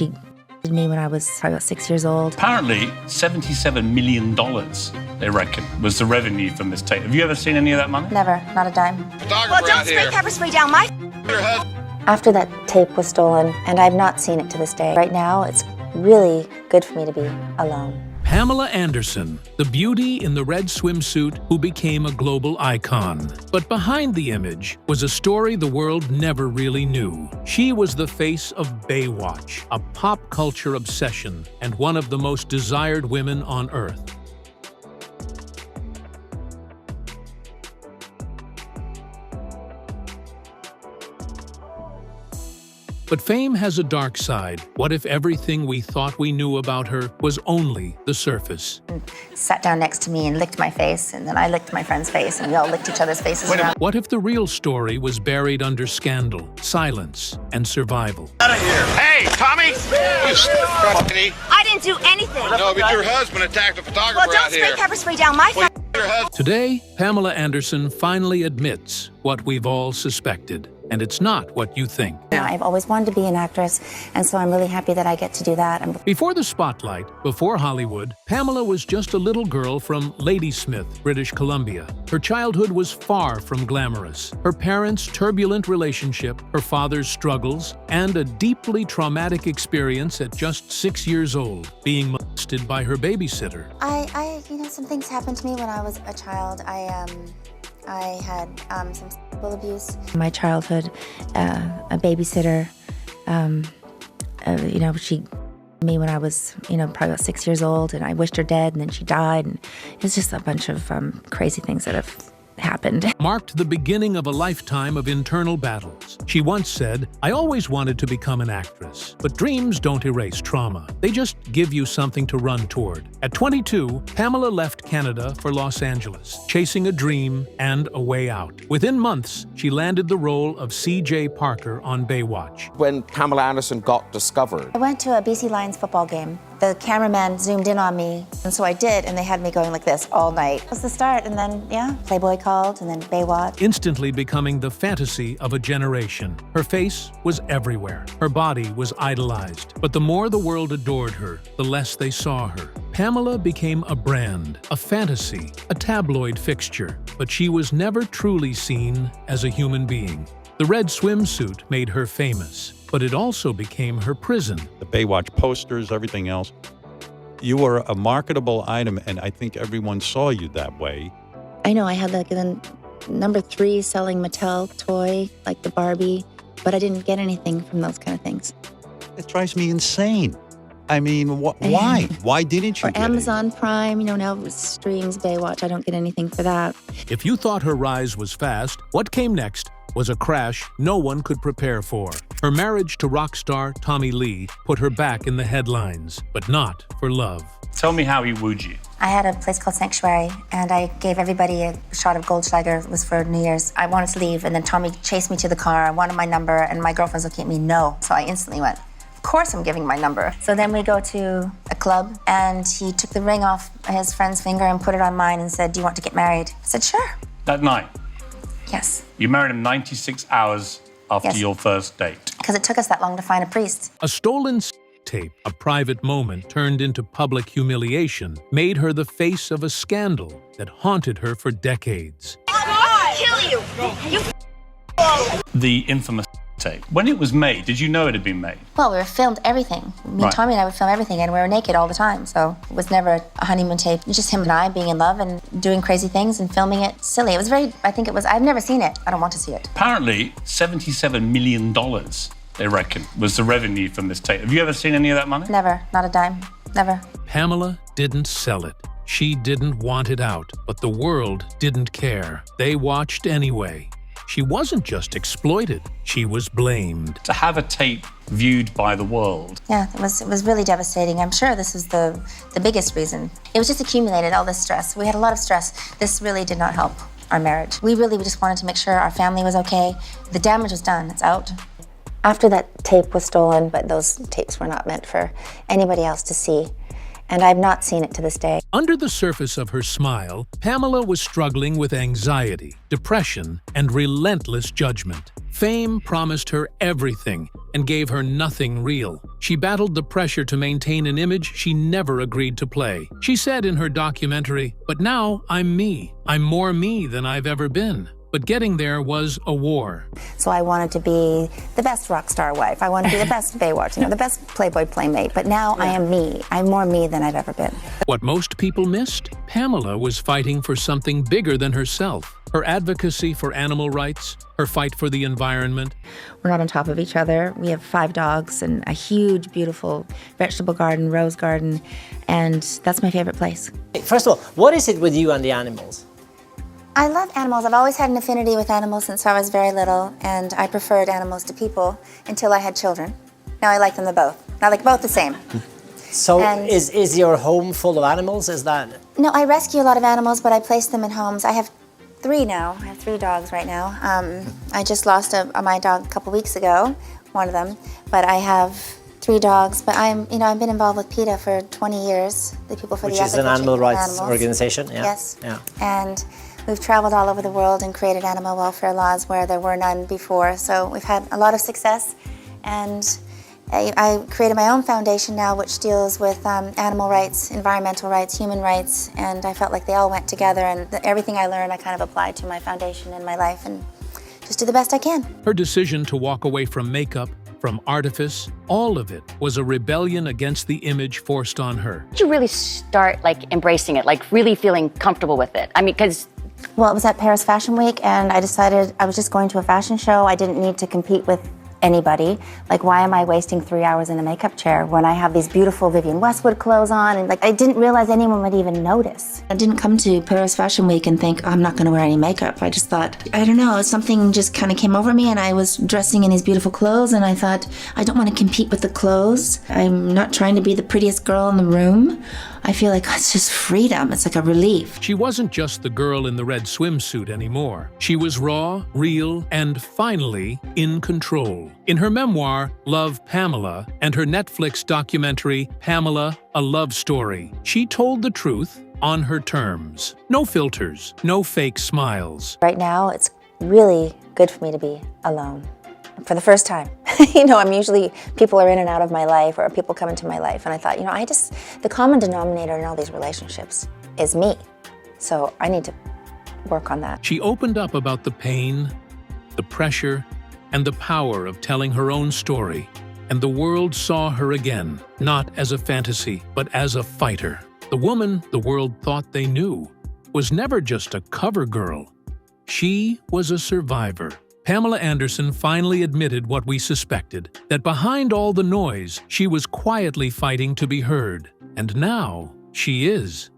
she did me when I was probably about 6 years old. Apparently, $77 million, they reckon, was the revenue from this tape. Have you ever seen any of that money? Never, not a dime. Well, don't spray pepper spray down my After that tape was stolen, and I've not seen it to this day. Right now, it's really good for me to be alone. Pamela Anderson, the beauty in the red swimsuit who became a global icon. But behind the image was a story the world never really knew. She was the face of Baywatch, a pop culture obsession and one of the most desired women on Earth. But fame has a dark side. What if everything we thought we knew about her was only the surface? Sat down next to me and licked my face, and then I licked my friend's face, and we all licked each other's faces around. What if the real story was buried under scandal, silence, and survival? Out of here. Hey, Tommy! I didn't do anything. No, but your husband attacked a photographer Well, don't out spray here. pepper spray down my Your husband. Today, Pamela Anderson finally admits what we've all suspected. And it's not what you think. I've always wanted to be an actress, and so I'm really happy that I get to do that. Before the spotlight, before Hollywood, Pamela was just a little girl from Ladysmith, British Columbia. Her childhood was far from glamorous. Her parents' turbulent relationship, her father's struggles, and a deeply traumatic experience at just 6 years old, being molested by her babysitter. Some things happened to me when I was a child. I had some sexual abuse. My childhood, a babysitter, she me when I was, probably about 6 years old, and I wished her dead, and then she died, and it's just a bunch of crazy things that have happened. Marked the beginning of a lifetime of internal battles. She once said, "I always wanted to become an actress, but dreams don't erase trauma. They just give you something to run toward." At 22, Pamela left Canada for Los Angeles, chasing a dream and a way out. Within months, she landed the role of C.J. Parker on Baywatch. When Pamela Anderson got discovered, I went to a BC Lions football game. The cameraman zoomed in on me, and so I did, and they had me going like this all night. It was the start, and then, Playboy called, and then Baywatch. Instantly becoming the fantasy of a generation. Her face was everywhere. Her body was idolized. But the more the world adored her, the less they saw her. Pamela became a brand, a fantasy, a tabloid fixture, but she was never truly seen as a human being. The red swimsuit made her famous, but it also became her prison. The Baywatch posters, everything else. You were a marketable item, and I think everyone saw you that way. I know I had the number 3 selling Mattel toy, like the Barbie, but I didn't get anything from those kind of things. It drives me insane. I mean, why? Why didn't you Or get Amazon Prime, now it streams Baywatch. I don't get anything for that. If you thought her rise was fast, what came next was a crash no one could prepare for. Her marriage to rock star Tommy Lee put her back in the headlines, but not for love. Tell me how he wooed you. I had a place called Sanctuary, and I gave everybody a shot of Goldschlager. It was for New Year's. I wanted to leave, and then Tommy chased me to the car. I wanted my number, and my girlfriend's looking at me, no. So I instantly went, of course I'm giving my number. So then we go to a club, and he took the ring off his friend's finger and put it on mine and said, "Do you want to get married?" I said, "Sure." That night? Yes. You married him 96 hours after your first date. Because it took us that long to find a priest. A stolen tape, a private moment turned into public humiliation, made her the face of a scandal that haunted her for decades. I'll kill you. The infamous tape. When it was made, did you know it had been made? Well, we filmed everything. Tommy and I would film everything, and we were naked all the time, so it was never a honeymoon tape. It was just him and I being in love and doing crazy things and filming it silly. It was I've never seen it. I don't want to see it. Apparently, $77 million, they reckon, was the revenue from this tape. Have you ever seen any of that money? Never, not a dime, never. Pamela didn't sell it. She didn't want it out, but the world didn't care. They watched anyway. She wasn't just exploited, she was blamed. To have a tape viewed by the world. Yeah, it was really devastating. I'm sure this was the biggest reason. It was just accumulated, all this stress. We had a lot of stress. This really did not help our marriage. We just wanted to make sure our family was okay. The damage was done, it's out. After that tape was stolen, but those tapes were not meant for anybody else to see. And I've not seen it to this day. Under the surface of her smile, Pamela was struggling with anxiety, depression, and relentless judgment. Fame promised her everything and gave her nothing real. She battled the pressure to maintain an image she never agreed to play. She said in her documentary, "But now I'm me. I'm more me than I've ever been." But getting there was a war. So I wanted to be the best rock star wife. I wanted to be the best Baywatch, the best Playboy playmate. But now I am me. I'm more me than I've ever been. What most people missed? Pamela was fighting for something bigger than herself. Her advocacy for animal rights, her fight for the environment. We're not on top of each other. We have 5 dogs and a huge, beautiful vegetable garden, rose garden, and that's my favorite place. First of all, what is it with you and the animals? I love animals. I've always had an affinity with animals since I was very little, and I preferred animals to people until I had children. Now I like them both. I like both the same. So And- is your home full of animals? Is that... No, I rescue a lot of animals, but I place them in homes. I have 3 now. I have 3 dogs right now. I just lost my dog a couple weeks ago, one of them, but I have 3 dogs. But I've been involved with PETA for 20 years, the People for Which the is an Ethical animal Treatment of rights Animals. organization? Yeah. Yes. Yeah. And we've traveled all over the world and created animal welfare laws where there were none before. So we've had a lot of success, and I created my own foundation now which deals with animal rights, environmental rights, human rights, and I felt like they all went together, and everything I learned I kind of applied to my foundation in my life and just do the best I can. Her decision to walk away from makeup, from artifice, all of it was a rebellion against the image forced on her. Did you really start embracing it, really feeling comfortable with it? I mean, because Well, it was at Paris Fashion Week, and I decided I was just going to a fashion show. I didn't need to compete with anybody. Why am I wasting 3 hours in a makeup chair when I have these beautiful Vivienne Westwood clothes on? And I didn't realize anyone would even notice. I didn't come to Paris Fashion Week and think, I'm not gonna wear any makeup. I just thought, I don't know, something just kind of came over me, and I was dressing in these beautiful clothes, and I thought, I don't want to compete with the clothes. I'm not trying to be the prettiest girl in the room. I feel like it's just freedom. It's like a relief. She wasn't just the girl in the red swimsuit anymore. She was raw, real, and finally in control. In her memoir, Love, Pamela, and her Netflix documentary, Pamela, A Love Story, she told the truth on her terms. No filters, no fake smiles. Right now, it's really good for me to be alone. For the first time. I'm usually, people are in and out of my life, or people come into my life, and I thought, the common denominator in all these relationships is me. So I need to work on that. She opened up about the pain, the pressure, and the power of telling her own story. And the world saw her again, not as a fantasy, but as a fighter. The woman the world thought they knew was never just a cover girl. She was a survivor. Pamela Anderson finally admitted what we suspected, that behind all the noise, she was quietly fighting to be heard. And now, she is.